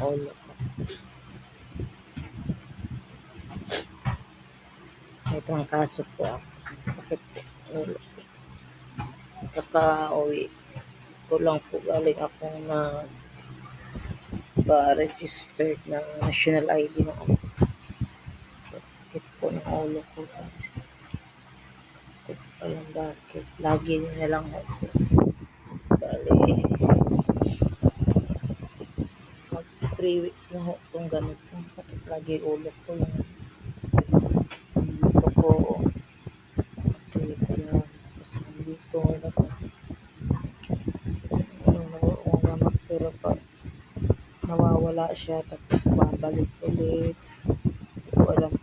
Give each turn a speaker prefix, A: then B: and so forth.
A: ulo ko. May trangkaso po ako. Sakit po ang ulo ko. Kaka-uwi ko lang po galing akong registered na national ID ng ako. Sakit po ng ulo ko, guys. Ko alam bakit. Lagi na lang ako. Bali, mag 3 weeks na ho kung ganito. Sakit lagi ulo ko. Yung dito ko. Dito na. Tapos dito. Basta. Gamot. Pero pag nawawala siya, tapos babalik ulit. Hindi ko alam